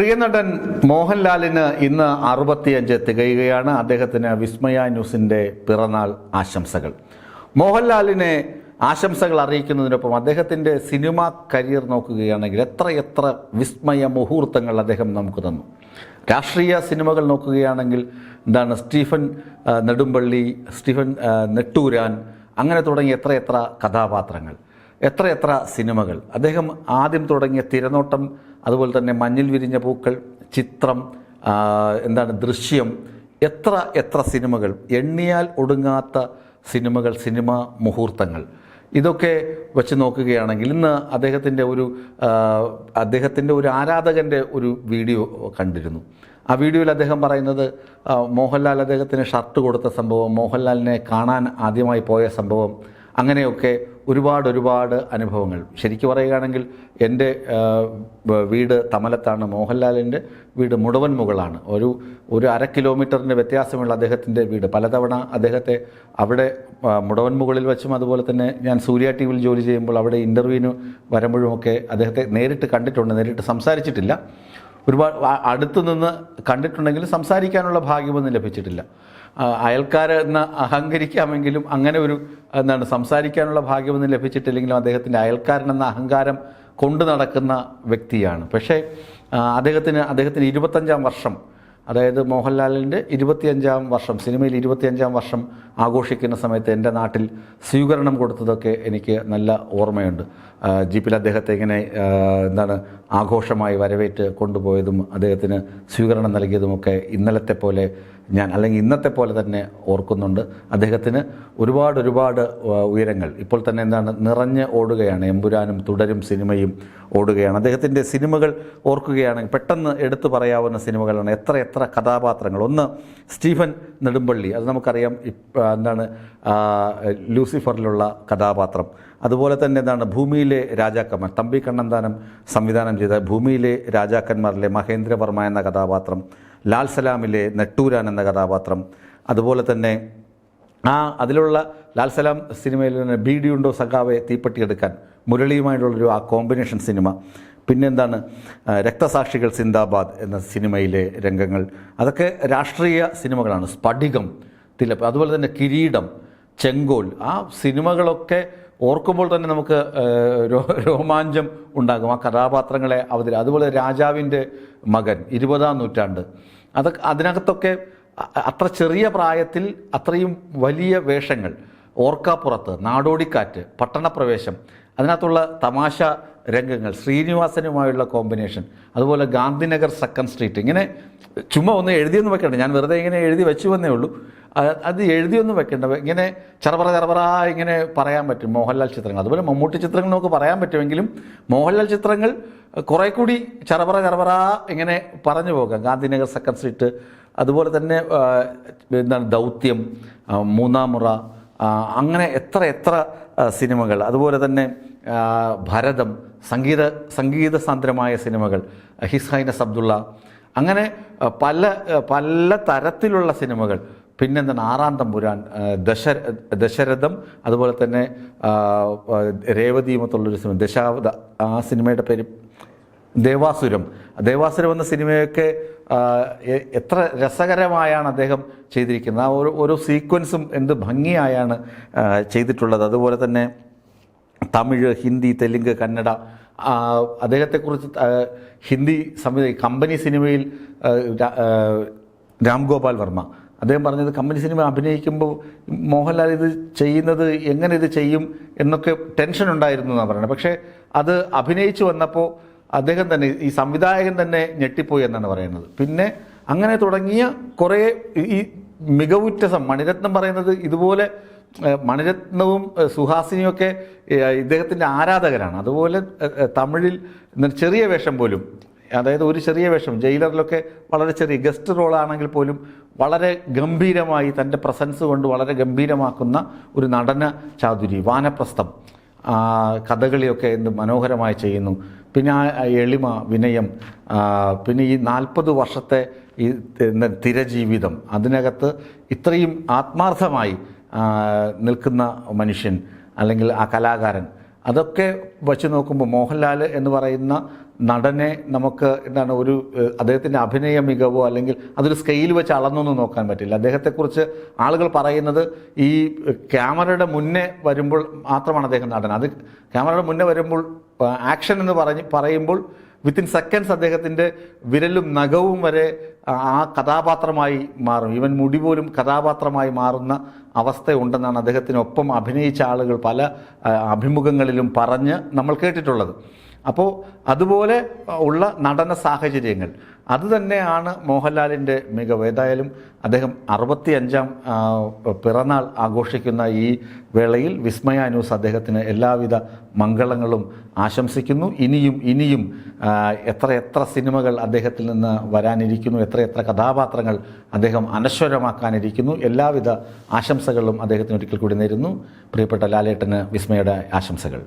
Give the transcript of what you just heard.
പ്രിയനടൻ മോഹൻലാലിന് ഇന്ന് 65 തികയുകയാണ്. അദ്ദേഹത്തിന് വിസ്മയ ന്യൂസിൻ്റെ പിറന്നാൾ ആശംസകൾ. മോഹൻലാലിനെ ആശംസകൾ അറിയിക്കുന്നതിനൊപ്പം അദ്ദേഹത്തിൻ്റെ സിനിമാ കരിയർ നോക്കുകയാണെങ്കിൽ എത്രയെത്ര വിസ്മയ മുഹൂർത്തങ്ങൾ അദ്ദേഹം നമുക്ക് തന്നു. രാഷ്ട്രീയ സിനിമകൾ നോക്കുകയാണെങ്കിൽ സ്റ്റീഫൻ നെടുമ്പള്ളി, സ്റ്റീഫൻ നെട്ടൂരാൻ, അങ്ങനെ തുടങ്ങിയ എത്രയെത്ര കഥാപാത്രങ്ങൾ, എത്രയെത്ര സിനിമകൾ. അദ്ദേഹം ആദ്യം തുടങ്ങിയ തിരനോട്ടം, അതുപോലെ തന്നെ മഞ്ഞിൽ വിരിഞ്ഞ പൂക്കൾ, ചിത്രം, ദൃശ്യം, എത്ര സിനിമകൾ, എണ്ണിയാൽ ഒടുങ്ങാത്ത സിനിമകൾ, സിനിമാ മുഹൂർത്തങ്ങൾ. ഇതൊക്കെ വെച്ച് നോക്കുകയാണെങ്കിൽ ഇന്ന് അദ്ദേഹത്തിൻ്റെ ഒരു ആരാധകൻ്റെ ഒരു വീഡിയോ കണ്ടിരുന്നു. ആ വീഡിയോയിൽ അദ്ദേഹം പറയുന്നത് മോഹൻലാൽ അദ്ദേഹത്തിന് ഷർട്ട് കൊടുത്ത സംഭവം, മോഹൻലാലിനെ കാണാൻ ആദ്യമായി പോയ സംഭവം, അങ്ങനെയൊക്കെ ഒരുപാട് അനുഭവങ്ങൾ. ശരിക്കും പറയുകയാണെങ്കിൽ എൻ്റെ വീട് തമലത്താണ്, മോഹൻലാലിൻ്റെ വീട് മുടവൻമുകളാണ്. ഒരു 1/2 കിലോമീറ്ററിൻ്റെ വ്യത്യാസമുള്ള അദ്ദേഹത്തിൻ്റെ വീട്. പലതവണ അദ്ദേഹത്തെ അവിടെ മുടവൻമുകളിൽ വെച്ചും, അതുപോലെ തന്നെ ഞാൻ സൂര്യ ടി വിയിൽ ജോലി ചെയ്യുമ്പോൾ അവിടെ ഇൻ്റർവ്യൂവിന് വരുമ്പോഴുമൊക്കെ അദ്ദേഹത്തെ നേരിട്ട് കണ്ടിട്ടുണ്ട്. നേരിട്ട് സംസാരിച്ചിട്ടില്ല. ഒരുപാട് അടുത്തു നിന്ന് കണ്ടിട്ടുണ്ടെങ്കിലും സംസാരിക്കാനുള്ള ഭാഗ്യമൊന്നും ലഭിച്ചിട്ടില്ല. അയൽക്കാരെന്ന് അഹങ്കരിക്കാമെങ്കിലും അങ്ങനെ ഒരു സംസാരിക്കാനുള്ള ഭാഗ്യമൊന്നും ലഭിച്ചിട്ടില്ലെങ്കിലും അദ്ദേഹത്തിൻ്റെ അയൽക്കാരനെന്ന അഹങ്കാരം കൊണ്ടു നടക്കുന്ന വ്യക്തിയാണ്. പക്ഷേ അദ്ദേഹത്തിന് 25-ാം വർഷം, അതായത് മോഹൻലാലിൻ്റെ 25-ാം വർഷം, സിനിമയിൽ 25-ാം വർഷം ആഘോഷിക്കുന്ന സമയത്ത് എൻ്റെ നാട്ടിൽ സ്വീകരണം കൊടുത്തതൊക്കെ എനിക്ക് നല്ല ഓർമ്മയുണ്ട്. ജീപ്പിൽ അദ്ദേഹത്തെ ഇങ്ങനെ ആഘോഷമായി വരവേറ്റ് കൊണ്ടുപോയതും അദ്ദേഹത്തിന് സ്വീകരണം നൽകിയതുമൊക്കെ ഇന്നത്തെ പോലെ തന്നെ ഓർക്കുന്നുണ്ട്. അദ്ദേഹത്തിന് ഒരുപാട് ഉയരങ്ങൾ ഇപ്പോൾ തന്നെ നിറഞ്ഞ് ഓടുകയാണ്. എമ്പുരാനും തുടരും സിനിമയും ഓടുകയാണ്. അദ്ദേഹത്തിൻ്റെ സിനിമകൾ ഓർക്കുകയാണെങ്കിൽ പെട്ടെന്ന് എടുത്തു പറയാവുന്ന സിനിമകളാണ്. എത്ര കഥാപാത്രങ്ങൾ. ഒന്ന് സ്റ്റീഫൻ നെടുമ്പള്ളി, അത് നമുക്കറിയാം. ലൂസിഫറിലുള്ള കഥാപാത്രം. അതുപോലെ തന്നെ ഭൂമിയിലെ രാജാക്കന്മാർ, തമ്പി കണ്ണന്താനം സംവിധാനം ചെയ്ത ഭൂമിയിലെ രാജാക്കന്മാരിലെ മഹേന്ദ്രവർമ്മ എന്ന കഥാപാത്രം, ലാൽ സലാമിലെ നെട്ടൂരാൻ എന്ന കഥാപാത്രം, അതുപോലെ തന്നെ അതിലുള്ള ലാൽ സലാം സിനിമയിൽ തന്നെ ബീഡിയുണ്ടോ സഖാവെ തീപ്പെട്ടിയെടുക്കാൻ, മുരളിയുമായിട്ടുള്ളൊരു ആ കോമ്പിനേഷൻ സിനിമ. പിന്നെ രക്തസാക്ഷികൾ സിന്ദാബാദ് എന്ന സിനിമയിലെ രംഗങ്ങൾ, അതൊക്കെ രാഷ്ട്രീയ സിനിമകളാണ്. സ്ഫടികം, തിലപ്പ്, അതുപോലെ തന്നെ കിരീടം, ചെങ്കോൽ, ആ സിനിമകളൊക്കെ ഓർക്കുമ്പോൾ തന്നെ നമുക്ക് രോമാഞ്ചം ഉണ്ടാകും. ആ കഥാപാത്രങ്ങളെ അതുപോലെ രാജാവിൻ്റെ മകൻ, 20-ാം നൂറ്റാണ്ട്, അതിനകത്തൊക്കെ അത്ര ചെറിയ പ്രായത്തിൽ അത്രയും വലിയ വേഷങ്ങൾ. ഓർക്കാപ്പുറത്ത്, നാടോടിക്കാറ്റ്, പട്ടണപ്രവേശം, അതിനകത്തുള്ള തമാശ രംഗങ്ങൾ, ശ്രീനിവാസനുമായുള്ള കോമ്പിനേഷൻ, അതുപോലെ ഗാന്ധിനഗർ സെക്കൻഡ് സ്ട്രീറ്റ്. ഇങ്ങനെ ചുമ്മാ ഒന്ന് എഴുതിയൊന്നും വെക്കണ്ട, ഞാൻ വെറുതെ ഇങ്ങനെ എഴുതി വെച്ചു വന്നേ ഉള്ളൂ. അത് എഴുതിയൊന്നും വെക്കേണ്ട, ഇങ്ങനെ ചറപറ ഇങ്ങനെ പറയാൻ പറ്റും മോഹൻലാൽ ചിത്രങ്ങൾ. അതുപോലെ മമ്മൂട്ടി ചിത്രങ്ങൾ നമുക്ക് പറയാൻ പറ്റുമെങ്കിലും മോഹൻലാൽ ചിത്രങ്ങൾ കുറേ കൂടി ചറപറ ഇങ്ങനെ പറഞ്ഞു പോകാം. ഗാന്ധിനഗർ സെക്കൻഡ് സ്ട്രീറ്റ്, അതുപോലെ തന്നെ ദൗത്യം, മൂന്നാം മുറ, അങ്ങനെ എത്ര സിനിമകൾ. അതുപോലെ തന്നെ ഭരതം, സംഗീത സാന്ദ്രമായ സിനിമകൾ, ഹിസ് ഹൈനസ് അബ്ദുള്ള, അങ്ങനെ പല തരത്തിലുള്ള സിനിമകൾ. പിന്നെ 6-ാം തമ്പുരാൻ, ദശരഥം, അതുപോലെ തന്നെ രേവതിയുമൊത്തുള്ളൊരു സിനിമ, ദശാവത, ആ സിനിമയുടെ പേര് ദേവാസുരം എന്ന സിനിമയൊക്കെ എത്ര രസകരമായാണ് അദ്ദേഹം ചെയ്തിരിക്കുന്നത്. ആ ഓരോ സീക്വൻസും എന്ത് ഭംഗിയായാണ് ചെയ്തിട്ടുള്ളത്. അതുപോലെ തന്നെ തമിഴ്, ഹിന്ദി, തെലുങ്ക്, കന്നഡ, അദ്ദേഹത്തെക്കുറിച്ച് ഹിന്ദി കമ്പനി സിനിമയിൽ രാംഗോപാൽ വർമ്മ അദ്ദേഹം പറഞ്ഞത്, കമ്പനി സിനിമ അഭിനയിക്കുമ്പോൾ മോഹൻലാൽ എങ്ങനെ ഇത് ചെയ്യും എന്നൊക്കെ ടെൻഷൻ ഉണ്ടായിരുന്നു എന്നാണ് പറയുന്നത്. പക്ഷേ അത് അഭിനയിച്ചു വന്നപ്പോൾ അദ്ദേഹം തന്നെ, ഈ സംവിധായകൻ തന്നെ ഞെട്ടിപ്പോയി എന്നാണ് പറയുന്നത്. പിന്നെ അങ്ങനെ തുടങ്ങിയ കുറേ ഈ മികവുറ്റ മണിരത്നം പറയുന്നത് ഇതുപോലെ, മണിരത്നവും സുഹാസിനിയൊക്കെ ഇദ്ദേഹത്തിൻ്റെ ആരാധകരാണ്. അതുപോലെ തമിഴിൽ ചെറിയ വേഷം പോലും, അതായത് ഒരു ചെറിയ വേഷം, ജയിലറിലൊക്കെ വളരെ ചെറിയ ഗസ്റ്റ് റോളാണെങ്കിൽ പോലും വളരെ ഗംഭീരമായി തൻ്റെ പ്രസൻസ് കൊണ്ട് വളരെ ഗംഭീരമാക്കുന്ന ഒരു നടന ചാതുരി. വാനപ്രസ്ഥം, കഥകളിയൊക്കെ എന്ത് മനോഹരമായി ചെയ്യുന്നു. പിന്നെ ആ എളിമ, വിനയം, പിന്നെ ഈ 40 വർഷത്തെ ഈ തിരജീവിതം, അതിനകത്ത് ഇത്രയും ആത്മാർത്ഥമായി നിൽക്കുന്ന മനുഷ്യൻ, അല്ലെങ്കിൽ ആ കലാകാരൻ, അതൊക്കെ വച്ച് നോക്കുമ്പോൾ മോഹൻലാൽ എന്ന് പറയുന്ന നടനെ നമുക്ക് എന്താണ് ഒരു അദ്ദേഹത്തിൻ്റെ അഭിനയ മികവോ അല്ലെങ്കിൽ അതൊരു സ്കെയിൽ വെച്ച് അളന്നൊന്നും നോക്കാൻ പറ്റില്ല. അദ്ദേഹത്തെക്കുറിച്ച് ആളുകൾ പറയുന്നത് ഈ ക്യാമറയുടെ മുന്നേ വരുമ്പോൾ മാത്രമാണ് അദ്ദേഹം നടൻ. അത് ക്യാമറയുടെ മുന്നേ വരുമ്പോൾ ആക്ഷൻ എന്ന് പറയുമ്പോൾ വിത്തിൻ സെക്കൻഡ്സ് അദ്ദേഹത്തിൻ്റെ വിരലും നഖവും വരെ ആ കഥാപാത്രമായി മാറും. ഈവൻ മുടി പോലും കഥാപാത്രമായി മാറുന്ന അവസ്ഥയുണ്ടെന്നാണ് അദ്ദേഹത്തിനൊപ്പം അഭിനയിച്ച ആളുകൾ പല അഭിമുഖങ്ങളിലും പറഞ്ഞ് നമ്മൾ കേട്ടിട്ടുള്ളത്. അപ്പോൾ അതുപോലെ ഉള്ള നടന സാഹചര്യങ്ങൾ അതുതന്നെയാണ് മോഹൻലാലിൻ്റെ മികവ്. ഏതായാലും അദ്ദേഹം 65-ാം പിറന്നാൾ ആഘോഷിക്കുന്ന ഈ വേളയിൽ വിസ്മയ ന്യൂസ് അദ്ദേഹത്തിന് എല്ലാവിധ മംഗളങ്ങളും ആശംസിക്കുന്നു. ഇനിയും എത്ര സിനിമകൾ അദ്ദേഹത്തിൽ നിന്ന് വരാനിരിക്കുന്നു, എത്ര കഥാപാത്രങ്ങൾ അദ്ദേഹം അനശ്വരമാക്കാനിരിക്കുന്നു. എല്ലാവിധ ആശംസകളും അദ്ദേഹത്തിന് ഒരിക്കൽ കൂടി നേരുന്നു. പ്രിയപ്പെട്ട ലാലേട്ടന് വിസ്മയുടെ ആശംസകൾ.